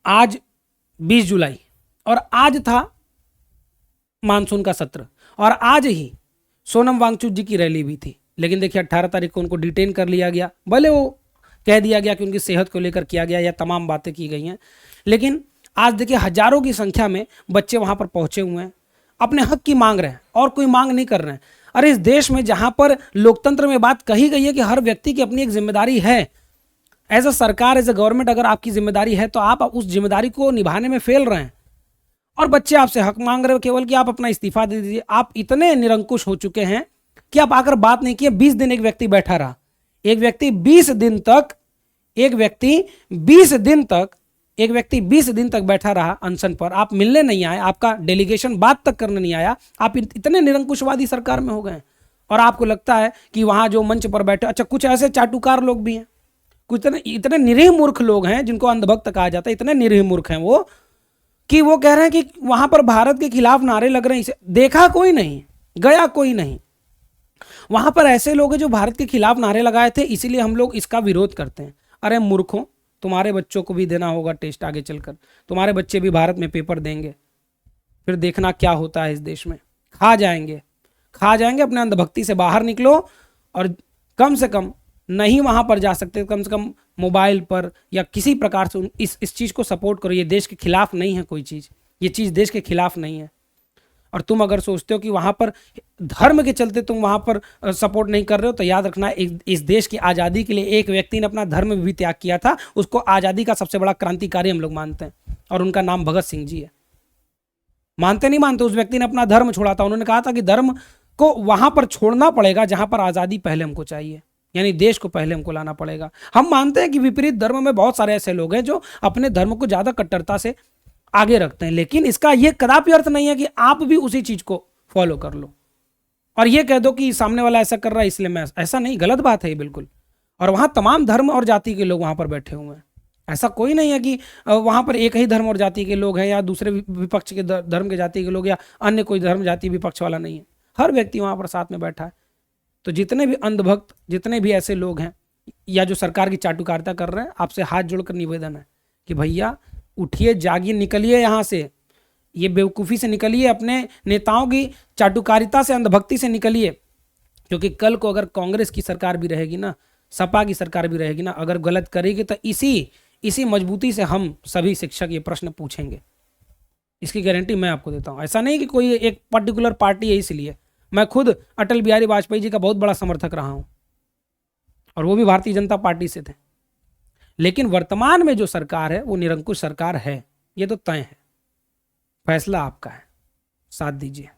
आज 20 जुलाई और आज था मानसून का सत्र, और आज ही सोनम वांगचुक जी की रैली भी थी। लेकिन देखिए 18 तारीख को उनको डिटेन कर लिया गया, भले वो कह दिया गया कि उनकी सेहत को लेकर किया गया या तमाम बातें की गई हैं, लेकिन आज देखिए हजारों की संख्या में बच्चे वहां पर पहुंचे हुए हैं, अपने हक की मांग रहे हैं और कोई मांग नहीं कर रहे हैं। अरे इस देश में जहां पर लोकतंत्र में बात कही गई है कि हर व्यक्ति की अपनी एक जिम्मेदारी है, एज अ सरकार, एज अ गवर्नमेंट, अगर आपकी जिम्मेदारी है तो आप उस जिम्मेदारी को निभाने में फेल रहे हैं, और बच्चे आपसे हक मांग रहे हो केवल कि आप अपना इस्तीफा दे दीजिए। आप इतने निरंकुश हो चुके हैं कि आप आकर बात नहीं किए। 20 दिन एक व्यक्ति बैठा रहा, एक व्यक्ति 20 दिन तक एक व्यक्ति 20 दिन तक बैठा रहा अनशन पर। आप मिलने नहीं आए, आपका डेलीगेशन बात तक करने नहीं आया। आप इतने निरंकुशवादी सरकार में हो गए, और आपको लगता है कि वहां जो मंच पर बैठे, अच्छा कुछ ऐसे चाटुकार लोग भी हैं, कुछ इतने निरीह मूर्ख लोग हैं जिनको अंधभक्त कहा जाता है, इतने निरीह मूर्ख हैं वो कि वो कह रहे हैं कि वहां पर भारत के खिलाफ नारे लग रहे हैं। इसे देखा कोई नहीं, गया कोई नहीं। वहां पर ऐसे लोग हैं जो भारत के खिलाफ नारे लगाए थे, इसीलिए हम लोग इसका विरोध करते हैं। अरे मूर्खों, तुम्हारे बच्चों को भी देना होगा टेस्ट आगे चलकर, तुम्हारे बच्चे भी भारत में पेपर देंगे, फिर देखना क्या होता है इस देश में। खा जाएंगे। अपने अंधभक्ति से बाहर निकलो, और कम से कम नहीं वहां पर जा सकते, कम से कम मोबाइल पर या किसी प्रकार से इस चीज को सपोर्ट करो। ये देश के खिलाफ नहीं है कोई चीज, ये चीज देश के खिलाफ नहीं है। और तुम अगर सोचते हो कि वहां पर धर्म के चलते तुम वहां पर सपोर्ट नहीं कर रहे हो, तो याद रखना इस देश की आज़ादी के लिए एक व्यक्ति ने अपना धर्म भी त्याग किया था। उसको आज़ादी का सबसे बड़ा क्रांतिकारी हम लोग मानते हैं, और उनका नाम भगत सिंह जी है। मानते नहीं मानते, उस व्यक्ति ने अपना धर्म छोड़ा था। उन्होंने कहा था कि धर्म को वहां पर छोड़ना पड़ेगा जहां पर आज़ादी पहले हमको चाहिए, यानी देश को पहले हमको लाना पड़ेगा। हम मानते हैं कि विपरीत धर्म में बहुत सारे ऐसे लोग हैं जो अपने धर्म को ज्यादा कट्टरता से आगे रखते हैं, लेकिन इसका यह कदापि अर्थ नहीं है कि आप भी उसी चीज को फॉलो कर लो और ये कह दो कि सामने वाला ऐसा कर रहा है इसलिए मैं, ऐसा नहीं, गलत बात है ये बिल्कुल। और वहां तमाम धर्म और जाति के लोग वहां पर बैठे हुए हैं। ऐसा कोई नहीं है कि वहां पर एक ही धर्म और जाति के लोग हैं, या दूसरे विपक्ष के धर्म के जाति के लोग, या अन्य कोई धर्म जाति विपक्ष वाला नहीं है। हर व्यक्ति वहां पर साथ में बैठा है। तो जितने भी अंधभक्त, जितने भी ऐसे लोग हैं या जो सरकार की चाटुकारिता कर रहे हैं, आपसे हाथ जोड़कर निवेदन है कि भैया उठिए, जागिए, निकलिए यहाँ से, ये बेवकूफ़ी से निकलिए, अपने नेताओं की चाटुकारिता से, अंधभक्ति से निकलिए। क्योंकि कल को अगर कांग्रेस की सरकार भी रहेगी ना, सपा की सरकार भी रहेगी ना, अगर गलत करेगी तो इसी मजबूती से हम सभी शिक्षक ये प्रश्न पूछेंगे। इसकी गारंटी मैं आपको देता हूँ। ऐसा नहीं कि कोई एक पर्टिकुलर पार्टी है इसलिए। मैं खुद अटल बिहारी वाजपेयी जी का बहुत बड़ा समर्थक रहा हूँ, और वो भी भारतीय जनता पार्टी से थे। लेकिन वर्तमान में जो सरकार है वो निरंकुश सरकार है, ये तो तय है। फैसला आपका है, साथ दीजिए।